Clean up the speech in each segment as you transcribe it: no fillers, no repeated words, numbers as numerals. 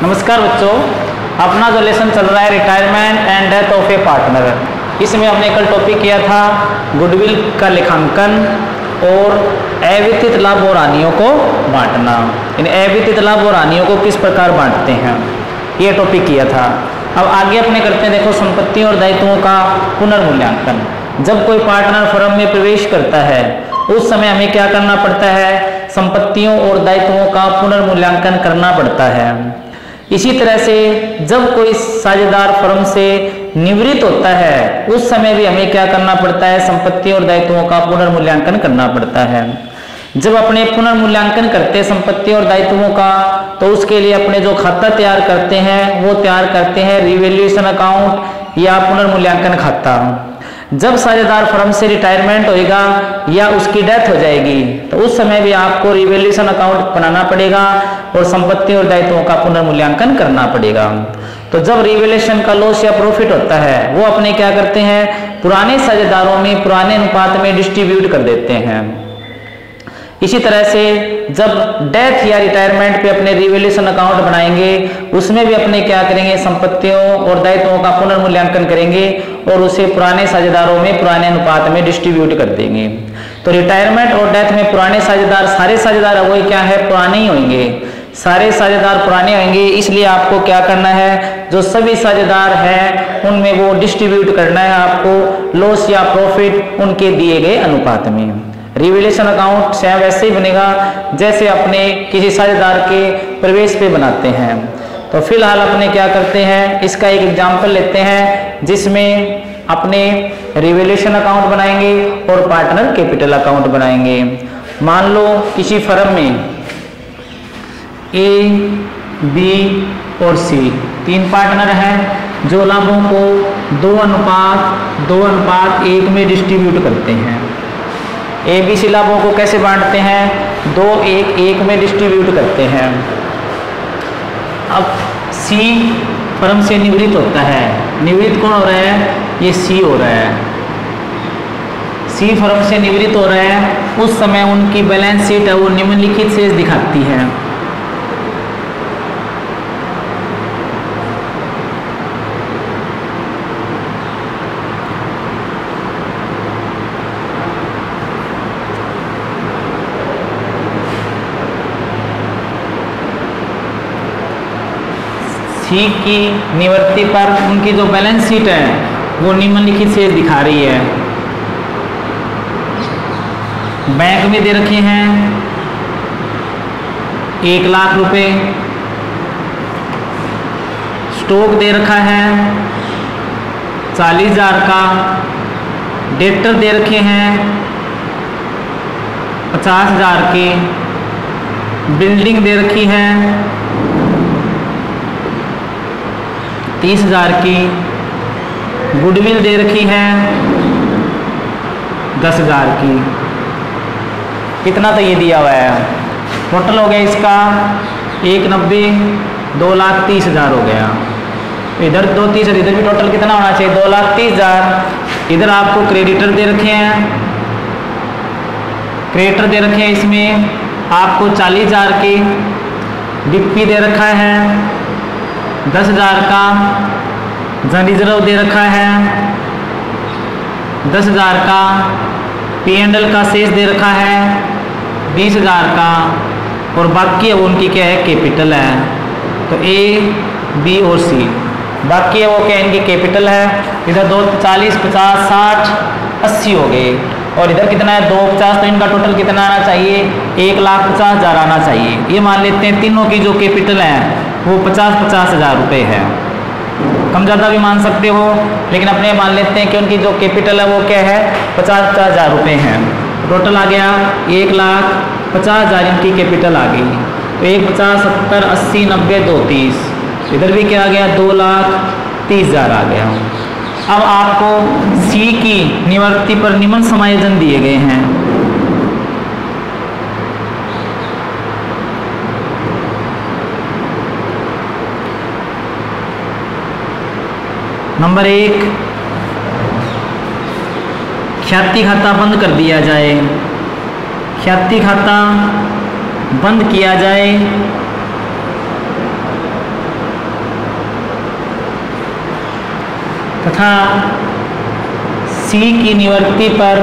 नमस्कार बच्चों, अपना जो लेसन चल रहा है retirement and death of A partner, इसमें हमने कल टॉपिक किया था गुडविल का लेखांकन और अवितरित लाभ और हानियों को बांटना। इन अवितरित लाभ और हानियों को किस प्रकार बांटते हैं, ये टॉपिक किया था। अब आगे अपने करते हैं, देखो संपत्तियों और दायित्वों का पुनर्मूल्यांकन। जब कोई पार्टनर फर्म में प्रवेश करता है उस समय हमें क्या करना पड़ता है, संपत्तियों और दायित्वों का पुनर्मूल्यांकन करना पड़ता है। इसी तरह से जब कोई साझेदार फर्म से निवृत्त होता है उस समय भी हमें क्या करना पड़ता है, संपत्ति और दायित्वों का पुनर्मूल्यांकन करना पड़ता है। जब अपने पुनर्मूल्यांकन करते हैं संपत्ति और दायित्वों का, तो उसके लिए अपने जो खाता तैयार करते हैं वो तैयार करते हैं रिवैल्यूएशन अकाउंट या पुनर्मूल्यांकन खाता। जब साझेदार फर्म से रिटायरमेंट होएगा या उसकी डेथ हो जाएगी तो उस समय भी आपको रिवैल्यूएशन अकाउंट बनाना पड़ेगा और संपत्ति और दायित्वों का पुनर्मूल्यांकन करना पड़ेगा। तो जब रिवैल्यूएशन का लॉस या प्रॉफिट होता है वो अपने क्या करते हैं, पुराने साझेदारों में पुराने अनुपात में डिस्ट्रीब्यूट कर देते हैं। इसी तरह से जब डेथ या रिटायरमेंट पे अपने रिवैल्यूएशन अकाउंट बनाएंगे उसमें भी अपने क्या करेंगे, संपत्तियों और दायित्वों का पुनर्मूल्यांकन करेंगे और उसे पुराने साझेदारों में पुराने अनुपात में डिस्ट्रीब्यूट कर देंगे। तो रिटायरमेंट और डेथ में पुराने साझेदार, सारे साझेदार वो क्या है, पुराने ही होंगे, सारे साझेदार पुराने होंगे। इसलिए आपको क्या करना है, जो सभी साझेदार हैं उनमें वो डिस्ट्रीब्यूट करना है आपको लॉस या प्रॉफिट उनके दिए गए अनुपात में। रिवैल्यूएशन अकाउंट सेम वैसे ही बनेगा जैसे अपने किसी साझेदार के प्रवेश पे बनाते हैं। तो फिलहाल अपने क्या करते हैं, इसका एक एग्जाम्पल लेते हैं जिसमें अपने रिवैल्यूएशन अकाउंट बनाएंगे और पार्टनर कैपिटल अकाउंट बनाएंगे। मान लो किसी फर्म में ए, बी और सी तीन पार्टनर हैं जो लाभों को 2:1 में डिस्ट्रीब्यूट करते हैं। ए बी सी लाभों को कैसे बांटते हैं, 2:1 में डिस्ट्रीब्यूट करते हैं। अब सी फर्म से निवृत्त होता है, निवृत्त कौन हो रहा है, ये सी हो रहा है। सी फर्म से निवृत्त हो रहा है, उस समय उनकी बैलेंस शीट है वो निम्नलिखित शेष दिखाती है। सी की निवृत्ति पर उनकी जो बैलेंस शीट है वो निम्नलिखित शेष दिखा रही है। बैंक में दे रखे हैं 1 लाख रुपए, स्टॉक दे रखा है 40,000 का, डेटर दे रखे हैं 50,000 के, बिल्डिंग दे रखी है 30,000 की, गुडविल दे रखी है 10,000 की। कितना तो ये दिया हुआ है, टोटल हो गया इसका 1,90, 2,30,000 हो गया। इधर 2,30,000, इधर भी टोटल कितना होना चाहिए, 2,30,000। इधर आपको क्रेडिटर दे रखे हैं, क्रेडिटर दे रखे हैं, इसमें आपको 40,000 की, डिप्पी दे रखा है 10,000 का, जन रिजर्व दे रखा है 10,000 का, P&L का शेष दे रखा है 20,000 का, और बाकी है वो उनकी क्या है, कैपिटल है। तो ए, बी और सी बाकी है वो क्या, इनकी कैपिटल है। इधर 2, 40, 50, 60, 80 हो गए, और इधर कितना है 250, तो इनका टोटल कितना आना चाहिए, 1,50,000 आना चाहिए। ये मान लेते हैं तीनों की जो कैपिटल है वो 50,000 रुपये है। कम ज़्यादा भी मान सकते हो, लेकिन अपने मान लेते हैं कि उनकी जो कैपिटल है वो क्या है, 50,000 रुपये है। टोटल आ गया 1,50,000 इनकी कैपिटल आ गई। तो 1,50, 70, 80, 90, 230, इधर भी क्या आ गया, 2,30,000 आ गया। अब आपको सी की निवृत्ति पर निम्न समायोजन दिए गए हैं। नंबर 1, ख्याति खाता बंद कर दिया जाए। ख्याति खाता बंद किया जाए तथा सी की निवृत्ति पर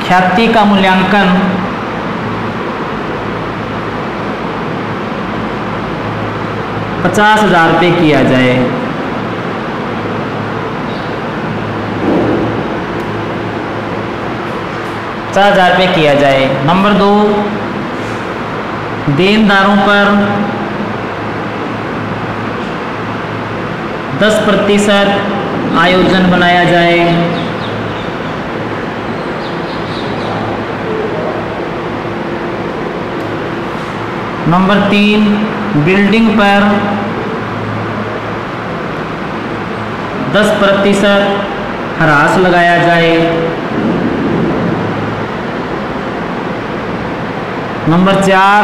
ख्याति का मूल्यांकन 50,000 रुपये किया जाए। ₹50,000 किया जाए। नंबर 2, देनदारों पर 10% आयोजन बनाया जाए। नंबर 3, बिल्डिंग पर 10% ह्रास लगाया जाए। नंबर 4,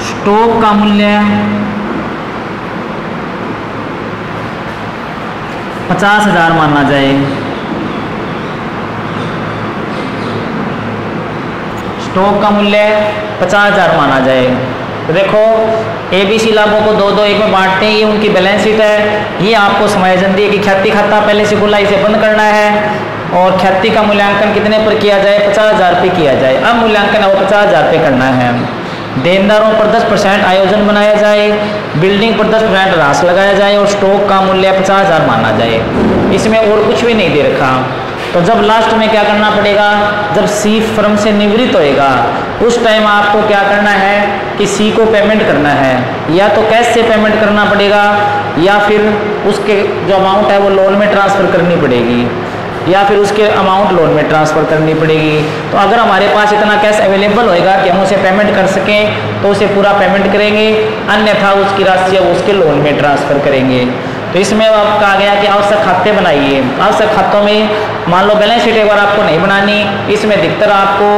स्टॉक का मूल्य 50,000 माना जाए। स्टॉक का मूल्य 50,000 माना जाए। तो देखो ABC लाभों को 2-2 एक में बांटते हैं। ये उनकी बैलेंस शीट है। ये आपको समायोजन दी है कि ख्याति खाता पहले से खुला, इसे बंद करना है और ख्याति का मूल्यांकन कितने पर किया जाए? 50,000 रुपये किया जाए। अब मूल्यांकन वो 50,000 रुपये करना है। देनदारों पर 10% आयोजन बनाया जाए, बिल्डिंग पर 10% ह्रास लगाया जाए और स्टॉक का मूल्य 50,000 माना जाए। इसमें और कुछ भी नहीं दे रखा। तो जब लास्ट में क्या करना पड़ेगा? जब सी फर्म से निवृत्त होएगा उस टाइम आपको क्या करना है कि सी को पेमेंट करना है। या तो कैश से पेमेंट करना पड़ेगा या फिर उसके जो अमाउंट है वो लोन में ट्रांसफ़र करनी पड़ेगी या फिर उसके अमाउंट लोन में ट्रांसफ़र करनी पड़ेगी। तो अगर हमारे पास इतना कैश अवेलेबल होएगा कि हम उसे पेमेंट कर सकें तो उसे पूरा पेमेंट करेंगे, अन्यथा उसकी राशि है उसके लोन में ट्रांसफ़र करेंगे। तो इसमें अब कहा गया कि आवश्यक खाते बनाइए। आवश्यक खातों में मान लो बैलेंस शीट एक बार आपको नहीं बनानी, इसमें अधिकतर आपको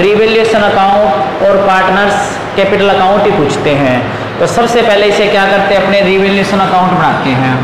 रिवैल्यूएशन अकाउंट और पार्टनर्स कैपिटल अकाउंट ही पूछते हैं। तो सबसे पहले इसे क्या करते हैं? अपने रिवैल्यूएशन अकाउंट बनाते हैं।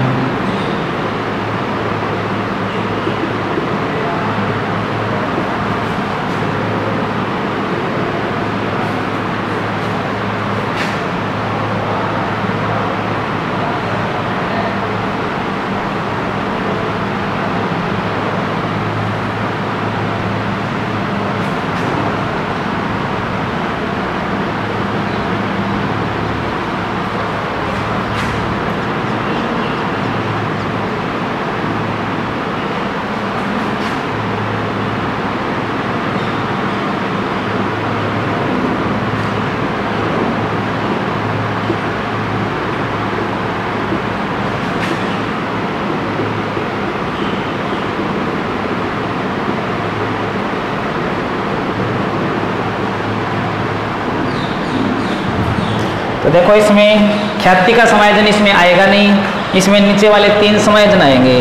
तो देखो इसमें ख्याति का समायोजन इसमें आएगा नहीं, इसमें नीचे वाले 3 समायोजन आएंगे।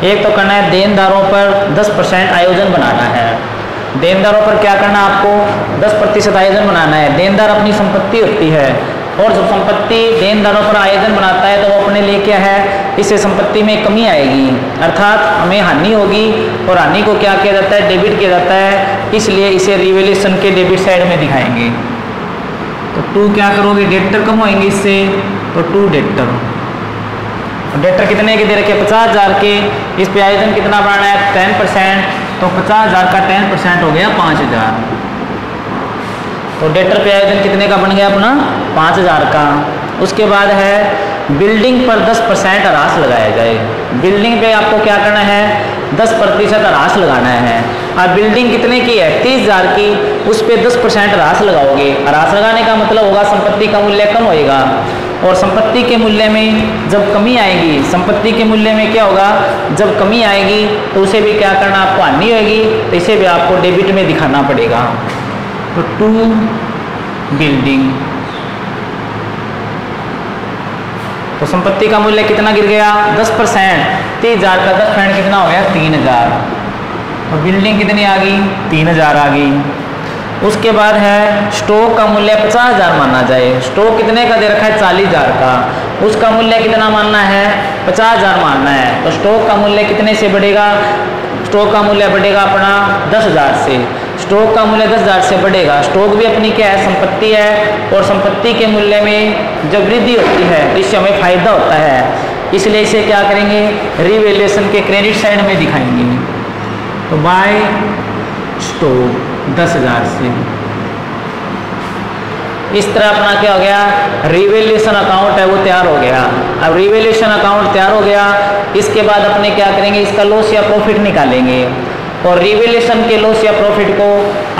एक तो करना है देनदारों पर 10% आयोजन बनाना है। देनदारों पर क्या करना है? आपको 10% आयोजन बनाना है। देनदार अपनी संपत्ति होती है और जब संपत्ति देनदारों पर आयोजन बनाता है तो वो अपने लिए क्या है? इससे संपत्ति में कमी आएगी, अर्थात हमें हानि होगी और हानि को क्या किया जाता है? डेबिट किया जाता है। इसलिए इसे रिवैल्यूएशन के डेबिट साइड में दिखाएंगे। तो 2 क्या करोगे? डेटर कम होंगे इससे, तो 2 डेटर। डेटर कितने के दे रखे? 50,000 के। इस पे आयोजन कितना बढ़ाना है? 10%। तो 50,000 का 10% हो गया 5,000। तो डेटर पे आयोजन कितने का बन गया अपना? 5,000 का। उसके बाद है बिल्डिंग पर 10% ह्रास लगाया जाए। बिल्डिंग पे आपको क्या करना है? 10% ह्रास लगाना है। अब बिल्डिंग कितने की है? 30,000 की। उस पर 10% ह्रास लगाओगे। ह्रास लगाने का मतलब होगा संपत्ति का मूल्य कम होएगा और संपत्ति के मूल्य में जब कमी आएगी, संपत्ति के मूल्य में क्या होगा? जब कमी आएगी तो उसे भी क्या करना? आपको हानि होगी, तो इसे भी आपको डेबिट में दिखाना पड़ेगा। तो 2 बिल्डिंग। तो संपत्ति का मूल्य कितना गिर गया? 10%। 30,000 का 10% कितना हो गया? 3,000। तो बिल्डिंग कितनी आ गई? 3,000 आ गई। उसके बाद है स्टॉक का मूल्य 50,000 माना जाए। स्टॉक कितने का दे रखा है? 40,000 का। उसका मूल्य कितना मानना है? 50,000 मानना है। तो स्टॉक का मूल्य कितने से बढ़ेगा? स्टॉक का मूल्य बढ़ेगा अपना 10,000 से। स्टॉक का मूल्य 10,000 से बढ़ेगा। स्टॉक भी अपनी क्या है, संपत्ति है, और संपत्ति के मूल्य में जब वृद्धि होती है इससे हमें फायदा होता है, इसलिए इसे क्या करेंगे, रिवैल्यूएशन के क्रेडिट साइड में दिखाएंगे। तो बाय स्टॉक 10,000 से, इस तरह अपना क्या हो गया, रिवैल्यूएशन अकाउंट है वो तैयार हो गया। अब रिवैल्यूएशन अकाउंट तैयार हो गया, इसके बाद अपने क्या करेंगे, इसका लॉस या प्रॉफिट निकालेंगे। और रिवैल्यूएशन के लॉस या प्रॉफिट को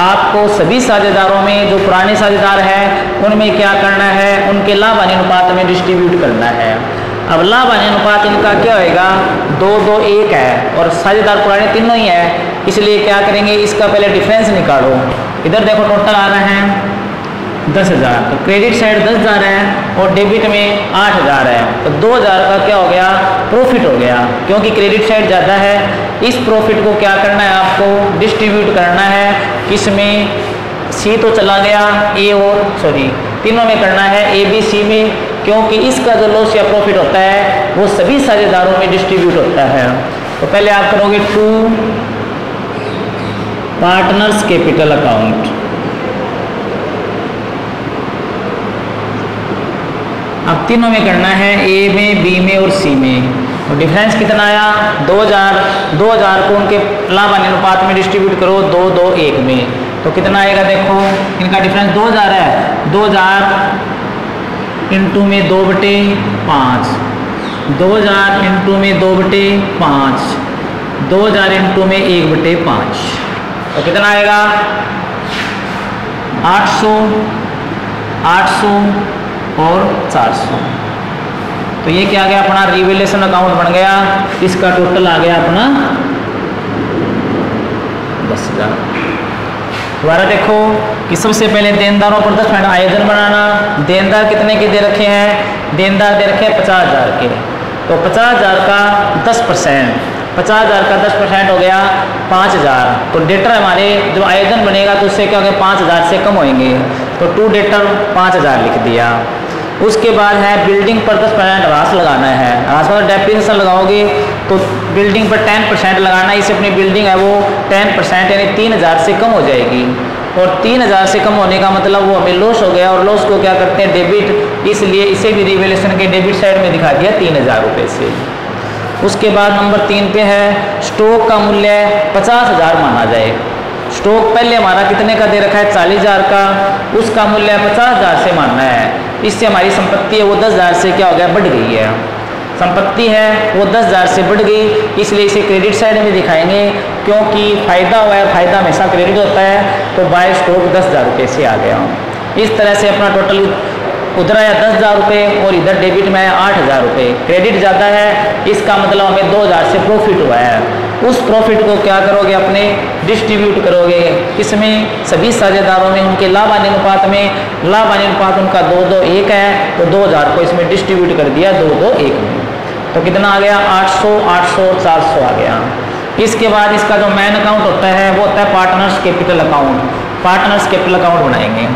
आपको सभी साझेदारों में, जो पुराने साझेदार हैं उनमें क्या करना है, उनके लाभ हानि अनुपात में डिस्ट्रीब्यूट करना है। अब लाभ हानि अनुपात इनका क्या होएगा, 2-2-1 है, और साझेदार पुराने तीनों ही है, इसलिए क्या करेंगे, इसका पहले डिफरेंस निकालो। इधर देखो टोटल आ रहा है 10,000, तो क्रेडिट साइड 10,000 है और डेबिट में 8,000 है, तो 2,000 का क्या हो गया, प्रॉफिट हो गया, क्योंकि क्रेडिट साइड ज़्यादा है। इस प्रॉफिट को क्या करना है, आपको डिस्ट्रीब्यूट करना है, किसमें, सी तो चला गया, ए और सॉरी तीनों में करना है, ए बी सी में, क्योंकि इसका जो लॉस या प्रॉफिट होता है वो सभी साझेदारों में डिस्ट्रीब्यूट होता है। तो पहले आप करोगे टू पार्टनर्स कैपिटल अकाउंट, अब तीनों में करना है, ए में, बी में और सी में। और डिफरेंस कितना आया, 2,000 को उनके लाभ हानि अनुपात में डिस्ट्रीब्यूट करो 2-2-1 में, तो कितना आएगा, देखो इनका डिफरेंस 2,000 है, 2,000 इंटू में 2/5, 2,000 इंटू में 2/5, 2,000 इंटू में 1/5, तो कितना आएगा 800, 800 और 400। तो ये क्या आ गया, अपना रिवैल्यूएशन अकाउंट बन गया, इसका टोटल आ गया अपना 10,000। दोबारा देखो कि सबसे पहले देनदारों पर 10% आयोजन बनाना। देनदार कितने के दे रखे हैं, देनदार दे रखे हैं 50,000 के, तो 50,000 का 10%, 50,000 का 10% हो गया 5,000, तो डेटर हमारे जो आयोजन बनेगा तो उससे क्या हो गया, 5,000 से कम होंगे, तो टू डेटर 5,000 लिख दिया। उसके बाद है बिल्डिंग पर 10% ह्रास लगाना है, ह्रास पर डेप्रिसिएशन लगाओगे तो बिल्डिंग पर 10% लगाना है, इससे अपनी बिल्डिंग है वो 10% यानी 3,000 से कम हो जाएगी, और 3,000 से कम होने का मतलब वो हमें लॉस हो गया, और लॉस को क्या करते हैं, डेबिट, इसलिए इसे भी रिवैल्यूएशन के डेबिट साइड में दिखा दिया 3,000 रुपये से। उसके बाद नंबर 3 पे है स्टॉक का मूल्य 50,000 माना जाए। स्टॉक पहले हमारा कितने का दे रखा है, 40,000 का, उसका मूल्य 50,000 से मानना है, इससे हमारी संपत्ति है वो 10,000 से क्या हो गया, बढ़ गई है, संपत्ति है वो 10,000 से बढ़ गई, इसलिए इसे क्रेडिट साइड में दिखाएंगे, क्योंकि फायदा हुआ है, फायदा हमेशा क्रेडिट होता है, तो बाय स्टॉक 10,000 रुपये से आ गया। इस तरह से अपना टोटल उधर आया 10,000 रुपये और इधर डेबिट में आया 8,000 रुपये, क्रेडिट ज़्यादा है, इसका मतलब हमें 2,000 से प्रॉफिट हुआ है। उस प्रॉफिट को क्या करोगे, अपने डिस्ट्रीब्यूट करोगे, इसमें सभी साझेदारों में उनके लाभ हानि अनुपात में, लाभ हानि अनुपात उनका 2-2-1 है, तो 2,000 को इसमें डिस्ट्रीब्यूट कर दिया 2-2-1 में, तो कितना आ गया 800, 800, 400 आ गया। इसके बाद इसका जो मेन अकाउंट होता है वो होता है partners capital account, partners capital account बनाएंगे।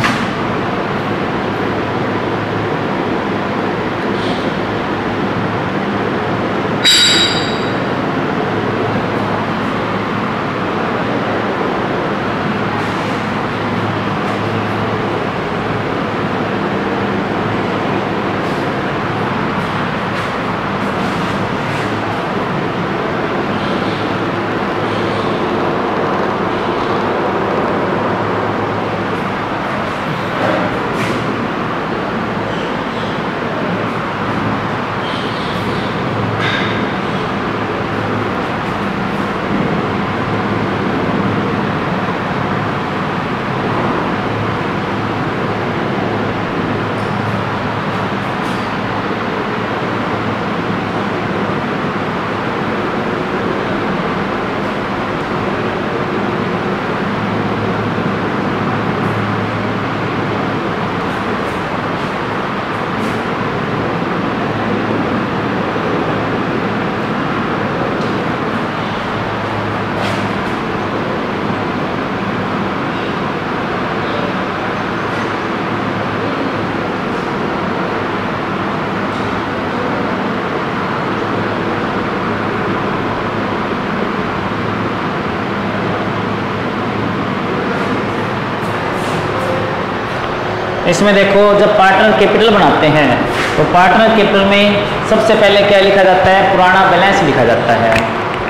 इसमें देखो जब पार्टनर कैपिटल बनाते हैं तो पार्टनर कैपिटल में सबसे पहले क्या लिखा जाता है, पुराना बैलेंस लिखा जाता है।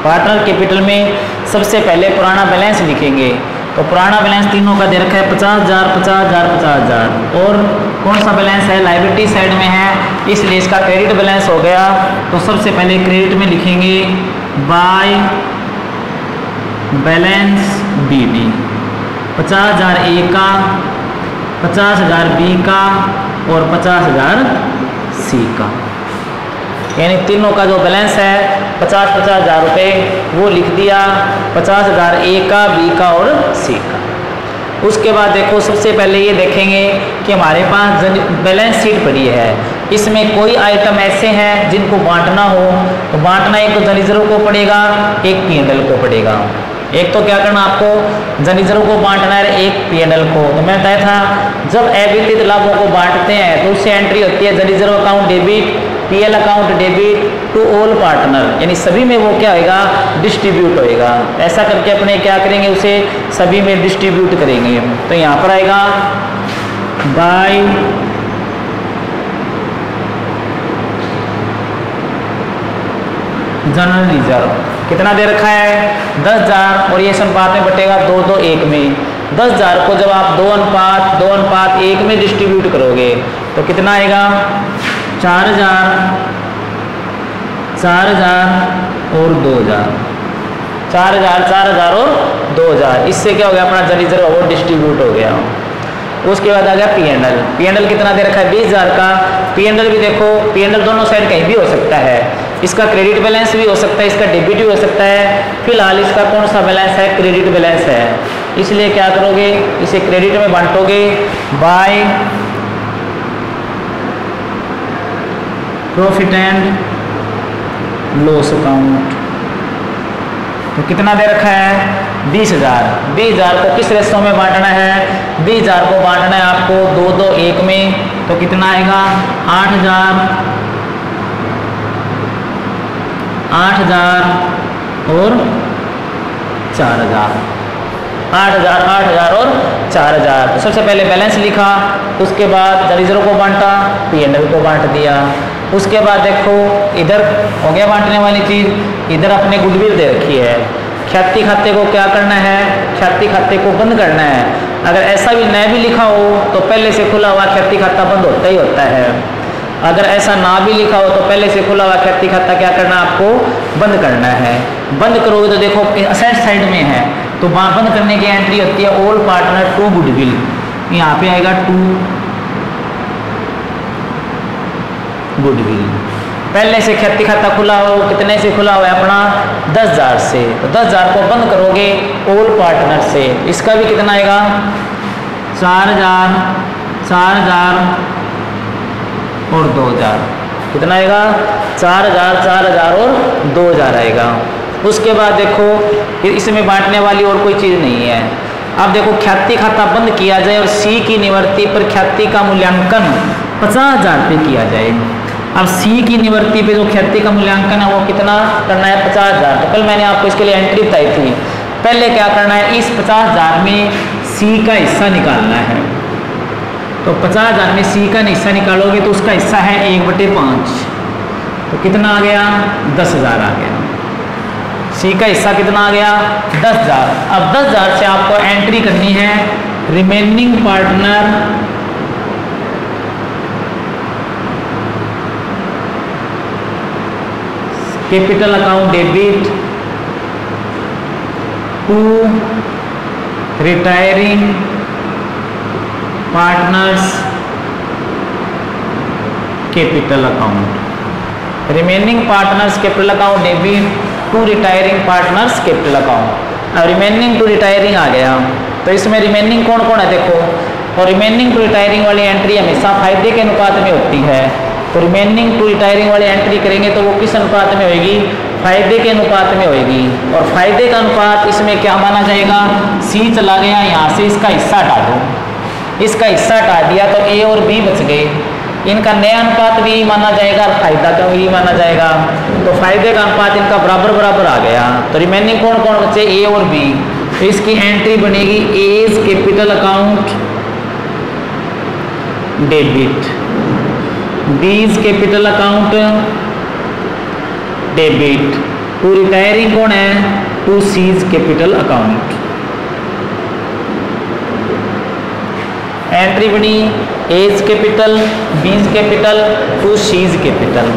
पार्टनर कैपिटल में सबसे पहले पुराना बैलेंस लिखेंगे। तो पुराना बैलेंस तीनों का दे रखा है 50,000, 50,000, 50,000। और कौन सा बैलेंस है, लायबिलिटी साइड में है, इसलिए इसका क्रेडिट बैलेंस हो गया। तो सबसे पहले क्रेडिट में लिखेंगे बाय बैलेंस BD, 50,000 A का, 50,000 B का और 50,000 C का, यानी तीनों का जो बैलेंस है 50,000 रुपये वो लिख दिया, 50,000 A का, B का और C का। उसके बाद देखो सबसे पहले ये देखेंगे कि हमारे पास बैलेंस शीट पड़ी है, इसमें कोई आइटम ऐसे हैं जिनको बांटना हो तो बांटना एक तो जर्नल को पड़ेगा, एक P&L को पड़ेगा। एक तो क्या करना आपको, जर्नल को बांटना है, एक P&L को। तो मैं बताया था जब अवितरित लाभों को बांटते हैं तो उससे एंट्री होती है journal account debit, PL account debit to all partner, यानी सभी में वो क्या होएगा, डिस्ट्रीब्यूट होएगा। ऐसा करके अपने क्या करेंगे, उसे सभी में डिस्ट्रीब्यूट करेंगे। तो यहाँ पर आएगा बाय जनरल रिजर्व, कितना दे रखा है 10,000 और ये अनुपात में बटेगा 2:1 में। 10,000 को जब आप 2:1 में डिस्ट्रीब्यूट करोगे तो कितना आएगा 4,000, 4,000 और 2,000, 4,000, 4,000 और 2,000। इससे क्या हो गया, अपना रिजर्व वो डिस्ट्रीब्यूट हो गया। उसके बाद आ गया P&L कितना दे रखा है 20,000 का। P&L भी देखो, P&L दोनों साइड कहीं भी हो सकता है, इसका क्रेडिट बैलेंस भी हो सकता है, इसका डेबिट भी हो सकता है। फिलहाल इसका कौन सा बैलेंस है, क्रेडिट बैलेंस है, इसलिए क्या करोगे, इसे क्रेडिट में बांटोगे by profit and loss account. तो कितना दे रखा है 20,000। 20,000 को किस रेशो में बांटना है, 20,000 को बांटना है आपको 2:1 में। तो कितना आएगा 8,000, 8,000 और 4,000, 8,000, 8,000 और 4,000। तो सबसे पहले बैलेंस लिखा, उसके बाद रिजर्व को बांटा, P&L को बांट दिया। उसके बाद देखो इधर हो गया बांटने वाली चीज़, इधर अपने गुडविल दे रखी है। ख्याति खाते को क्या करना है, ख्याति खाते को बंद करना है। अगर ऐसा भी न भी लिखा हो तो पहले से खुला हुआ ख्याति खाता बंद होता ही होता है। अगर ऐसा ना भी लिखा हो तो पहले से खुला हुआ ख्याति खाता क्या करना, आपको बंद करना है। बंद करोगे तो देखो असेट साइड में है तो बंद करने की एंट्री होती है ऑल पार्टनर टू गुडविल, यहाँ पे आएगा टू गुडविल। पहले से ख्याति खाता खुला हो, कितने से खुला हुआ है अपना 10,000 से, तो 10,000 को बंद करोगे ऑल पार्टनर से, इसका भी कितना आएगा 4,000, 4,000 और 2,000, कितना आएगा 4,000, 4,000 और 2,000 आएगा। उसके बाद देखो इसमें बांटने वाली और कोई चीज़ नहीं है। अब देखो ख्याति खाता बंद किया जाए और C की निवृत्ति पर ख्याति का मूल्यांकन 50,000 पे किया जाए। अब C की निवृत्ति पे जो ख्याति का मूल्यांकन है वो कितना करना है 50,000। तो कल मैंने आपको इसके लिए एंट्री बताई थी। पहले क्या करना है, इस 50,000 में C का हिस्सा निकालना है। तो 50,000 में C का हिस्सा निकालोगे तो उसका हिस्सा है 1/5, तो कितना आ गया 10,000 आ गया। C का हिस्सा कितना आ गया 10,000। अब 10,000 से आपको एंट्री करनी है remaining partner capital account debit to retiring partners capital account. Remaining partners capital account debit to retiring partners capital account. अब रिमेनिंग टू रिटायरिंग आ गया, तो इसमें रिमेनिंग कौन कौन है देखो, और रिमेनिंग टू रिटायरिंग वाली एंट्री हमेशा फायदे के अनुपात में होती है। तो रिमेनिंग टू रिटायरिंग वाली एंट्री करेंगे तो वो किस अनुपात में होगी, फायदे के अनुपात में होगी। और फायदे का अनुपात इसमें क्या माना जाएगा, C चला गया, यहाँ से इसका हिस्सा हटा दो, इसका हिस्सा हटा दिया तो A और B बच गए, इनका नया अनुपात भी माना जाएगा और फायदा का भी माना जाएगा। तो फायदे का अनुपात इनका बराबर बराबर आ गया। तो रिमेनिंग कौन कौन बचे, A और B। तो इसकी एंट्री बनेगी A's capital account debit, B's capital account debit, to retiring कौन है, to C's capital account. Entry बनी A's capital, B's capital, to C's capital.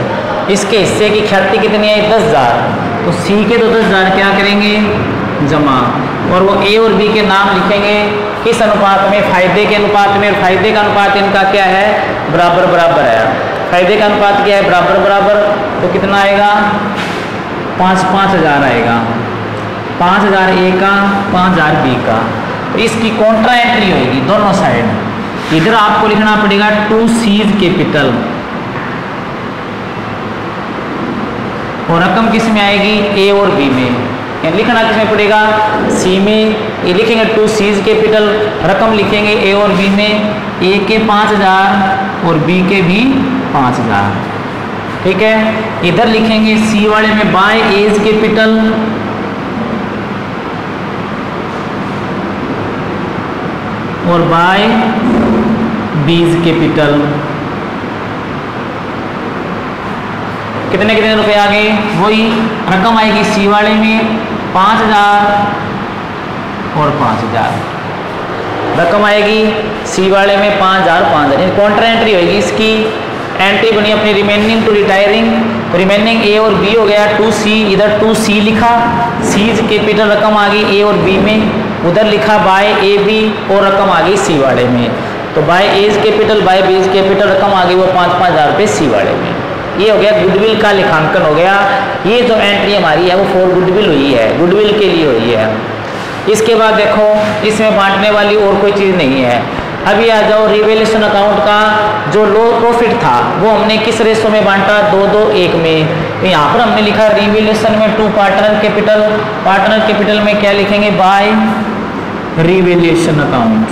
इसके हिस्से की ख्याति कितनी है, 10,000, तो सी के तो 10,000 क्या करेंगे जमा, और वो ए और बी के नाम लिखेंगे किस अनुपात में, फायदे के अनुपात में। और फायदे का अनुपात इनका क्या है, बराबर बराबर है। फायदे का अनुपात क्या है, बराबर बराबर, तो कितना आएगा 5,000 आएगा, 5,000 ए का, 5,000 बी का। तो इसकी कॉन्ट्रा एंट्री होगी दोनों साइड। इधर आपको लिखना पड़ेगा टू सीज कैपिटल, और रकम किस में आएगी, ए और बी में। लिखना किसमें पड़ेगा, सी में। ये लिखेंगे टू सीज कैपिटल, रकम लिखेंगे ए और बी में, ए के 5,000 और बी के भी 5,000, ठीक है। इधर लिखेंगे सी वाले में बाय एज कैपिटल, और बाय बीज कैपिटल। कितने कितने रुपए आ गए, वही रकम आएगी सी वाले में 5,000 और 5,000, रकम आएगी सी वाले में 5,000 5,000। कॉन्ट्रा एंट्री होगी इसकी। एंट्री बनी अपनी रिमेनिंग टू रिटायरिंग, रिमेनिंग ए और बी हो गया, टू सी, इधर टू सी लिखा, सीज कैपिटल रकम आ गई ए और बी में, उधर लिखा बाय ए बी और रकम आ गई सी वाले में। तो by A's capital by B's capital रकम आ गई वो 5,000 रुपये सी वाले में। ये हो गया गुडविल का लेखांकन हो गया। ये जो एंट्री हमारी है वो फॉर गुडविल हुई है, गुडविल के लिए हुई है। इसके बाद देखो इसमें बांटने वाली और कोई चीज़ नहीं है। अभी आ जाओ रिवेल्यूशन अकाउंट का जो लो प्रॉफिट था वो हमने किस रेशो में बांटा, 2:1 में। तो यहाँ पर हमने लिखा रिवेल्यूशन में to partner capital, partner capital में क्या लिखेंगे, बाय रिवेल्यूशन अकाउंट।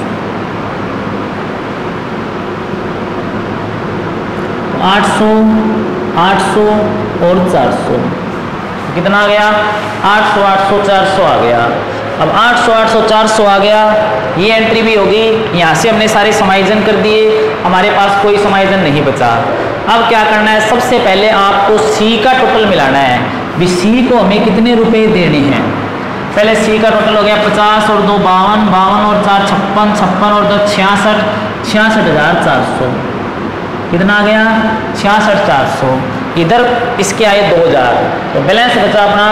800 800 और 400 कितना आ गया, 800 800 400 आ गया। अब 800 800 400 आ गया, ये एंट्री भी होगी। यहाँ से हमने सारे समायोजन कर दिए, हमारे पास कोई समायोजन नहीं बचा। अब क्या करना है, सबसे पहले आपको सी का टोटल मिलाना है। भी सी को हमें कितने रुपए देने हैं। पहले सी का टोटल हो गया 50 और 2 52, 52 और 4 56, 56 और 2 66, 66,400 कितना आ गया, 66,400। इधर इसके आए 2,000, तो बैलेंस बचा अपना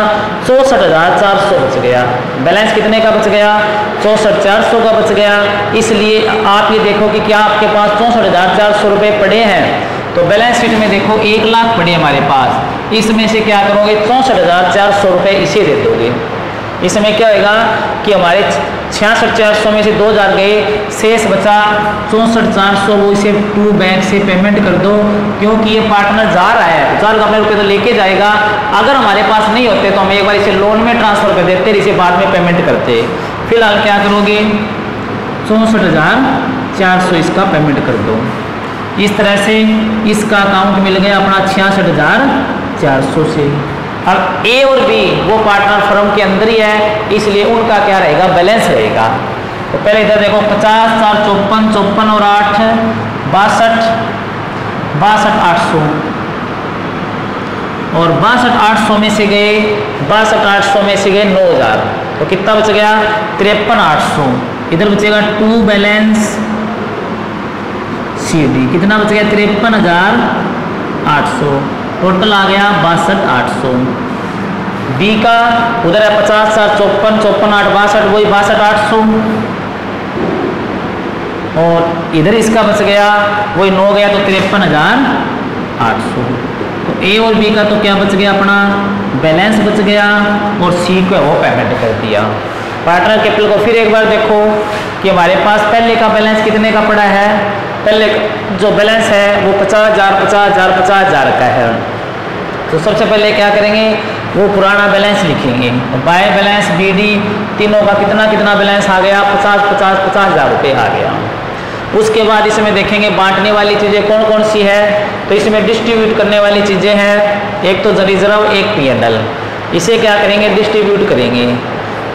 64,400 बच गया। बैलेंस कितने का बच गया, 64,400 का बच गया। इसलिए आप ये देखो कि क्या आपके पास 64,400 रुपये पड़े हैं। तो बैलेंस शीट में देखो 1 लाख पड़े हमारे पास, इसमें से क्या करोगे 64,400 रुपये इसे दे दोगे। इसमें क्या होगा कि हमारे 66,400 में से 2,000 गए, शेष बचा 64,400, वो इसे टू बैंक से पेमेंट कर दो, क्योंकि ये पार्टनर जा रहा है, 4 अपने रुपये तो लेके जाएगा। अगर हमारे पास नहीं होते तो हम एक बार इसे लोन में ट्रांसफर कर देते, इसे बाद में पेमेंट करते। फिलहाल क्या करोगे, 64,400 इसका पेमेंट कर दो। इस तरह से इसका अकाउंट मिल गया अपना 66,400 से। अब ए और बी वो पार्टनर फर्म के अंदर ही है, इसलिए उनका क्या रहेगा, बैलेंस रहेगा। तो पहले इधर देखो 50 4 54, 54 और 8 62, 62,800 और 62,800 में से गए 62,800 में से गए 9,000, तो कितना बच गया 53,800। इधर बचेगा टू बैलेंस सी डी, कितना बच गया 53,800, टोटल आ गया 62,800। बी का उधर है 50 4 54, 54 8 62, वही 62,800 और इधर इसका बच गया वही 9 गया, तो 53,800। तो ए और बी का तो क्या बच गया, अपना बैलेंस बच गया, और सी को वो पेमेंट कर दिया। पार्टनर कैपिटल को फिर एक बार देखो कि हमारे पास पहले का बैलेंस कितने का पड़ा है। पहले जो बैलेंस है वो 50,000 50,000 50,000 का है। तो सबसे पहले क्या करेंगे, वो पुराना बैलेंस लिखेंगे। तो बाय बैलेंस बी डी तीनों का कितना कितना बैलेंस आ गया, 50,000 रुपये आ गया। उसके बाद इसमें देखेंगे बांटने वाली चीज़ें कौन कौन सी है। तो इसमें डिस्ट्रीब्यूट करने वाली चीज़ें हैं, एक तो रिजर्व एक P&L। इसे क्या करेंगे, डिस्ट्रीब्यूट करेंगे।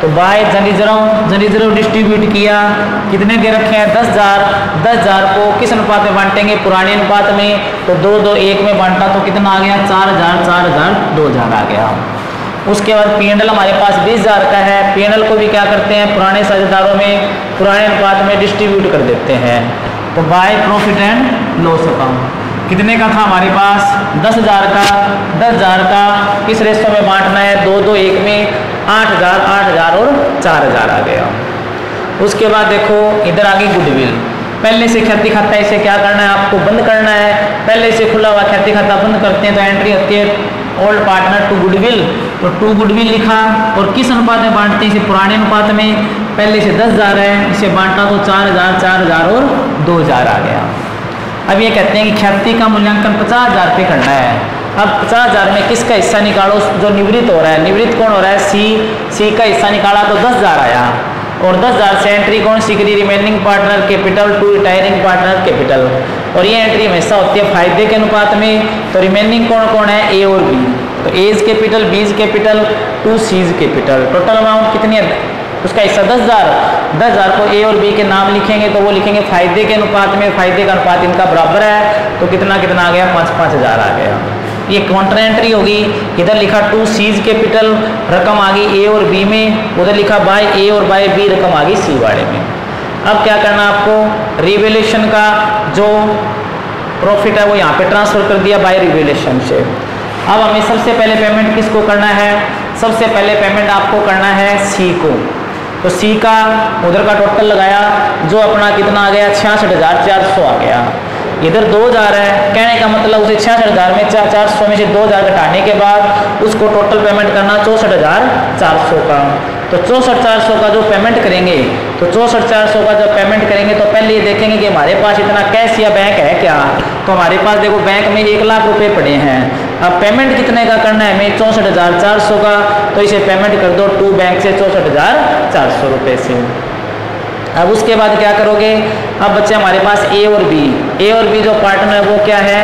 तो बाय जन डिस्ट्रीब्यूट किया, कितने दे रखे हैं 10,000। 10,000 को किस अनुपात में बांटेंगे, पुराने अनुपात में, तो 2 2 1 में बांटा तो कितना आ गया 4,000 4,000 2,000 आ गया। उसके बाद P&L हमारे पास 20,000 का है। P&L को भी क्या करते हैं, पुराने साझेदारों में पुराने अनुपात में डिस्ट्रीब्यूट कर देते हैं। तो bye profit and loss account कितने का था हमारे पास 10,000 का। 10,000 का किस रेशो में बांटना है, 2 2 1 में 8,000 8,000 और 4,000 आ गया। उसके बाद देखो इधर आगे गुडविल, पहले से ख्याति खाता इसे क्या करना है, आपको बंद करना है। पहले से खुला हुआ ख्याति खाता बंद करते हैं तो एंट्री होती है ओल्ड पार्टनर टू गुडविल, तो टू गुडविल लिखा और किस अनुपात में बांटते हैं, इसे पुराने अनुपात में। पहले से 10,000 है, इसे बांटा तो 4,000 4,000 और 2,000 आ गया। अब ये कहते हैं कि ख्याति का मूल्यांकन 50,000 पे करना है। अब 50,000 में किसका हिस्सा निकालो, जो निवृत्त हो रहा है। निवृत्त कौन हो रहा है, सी का हिस्सा निकाला तो 10,000 आया और 10,000 से एंट्री कौन सी करी, remaining partner capital to retiring partner capital. और ये एंट्री हमेशा होती है फायदे के अनुपात में। तो रिमेनिंग कौन कौन है, ए और बी। तो A's capital, B's capital to C's capital. Total amount कितनी है, उसका हिस्सा 10,000। 10,000 को ए और बी के नाम लिखेंगे तो वो लिखेंगे फायदे के अनुपात में। फायदे का अनुपात इनका बराबर है तो कितना कितना आ गया 5,000 आ गया। ये काउंटर एंट्री होगी। इधर लिखा टू सीज कैपिटल, रकम आ गई ए और बी में। उधर लिखा बाय ए और बाय बी, रकम आ गई सी वाले में। अब क्या करना आपको, रिवैल्यूएशन का जो प्रॉफिट है वो यहाँ पे ट्रांसफर कर दिया बाय रिवैल्यूएशन से। अब हमें सबसे पहले पेमेंट किसको करना है, सबसे पहले पेमेंट आपको करना है सी को। तो सी का उधर का टोटल लगाया जो अपना कितना आ गया 66,400 आ गया। इधर 2,000 है, कहने का मतलब उसे 66,000 में 400 में से 2,000 घटाने के बाद उसको टोटल पेमेंट करना 64,400 का। तो 64,400 का जो पेमेंट करेंगे, तो 64,400 का जब पेमेंट करेंगे तो पहले ये देखेंगे कि हमारे पास इतना कैश या बैंक है क्या। तो हमारे पास देखो बैंक में 1 लाख रुपए पड़े हैं। अब पेमेंट कितने का करना है हमें, 64,400 का। तो इसे पेमेंट कर दो टू बैंक से 64,400 रुपये से। अब उसके बाद क्या करोगे, अब बच्चे हमारे पास ए और बी। ए और बी जो पार्टनर है वो क्या है,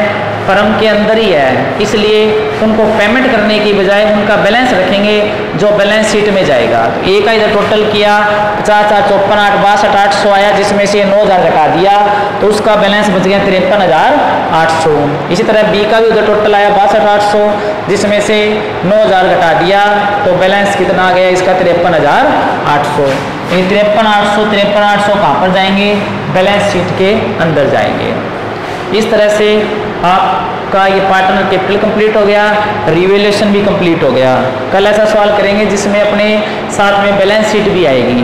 फर्म के अंदर ही है, इसलिए उनको पेमेंट करने की बजाय उनका बैलेंस रखेंगे जो बैलेंस शीट में जाएगा। तो ए का इधर टोटल किया 50 4 54 8 62 800 आया, जिसमें से 9,000 घटा दिया तो उसका बैलेंस बच गया 53,800। इसी तरह बी का भी उधर टोटल आया 62,800, जिसमें से 9,000 घटा दिया तो बैलेंस कितना आ गया इसका 53,800। ये 53,800 कहाँ पर जाएंगे, बैलेंस शीट के अंदर जाएंगे। इस तरह से आपका ये पार्टनर कैपिटल कंप्लीट हो गया, रिवैल्यूएशन भी कंप्लीट हो गया। कल ऐसा सवाल करेंगे जिसमें अपने साथ में बैलेंस शीट भी आएगी।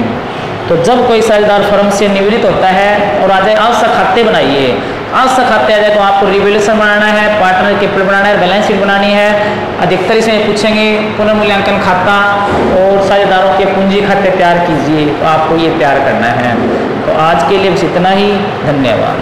तो जब कोई साझेदार फर्म से निवृत्त होता है और आ जाए आवश्यक खाते बनाइए, आवश्यक खाते आ जाए तो आपको रिवैल्यूएशन बनाना है, पार्टनर कैपिटल बनाना है, बैलेंस शीट बनानी है। अधिकतर इसमें पूछेंगे पुनर्मूल्यांकन खाता और साझेदारों के पूंजी खाते तैयार कीजिए, तो आपको ये तैयार करना है। तो आज के लिए बस इतना ही, धन्यवाद।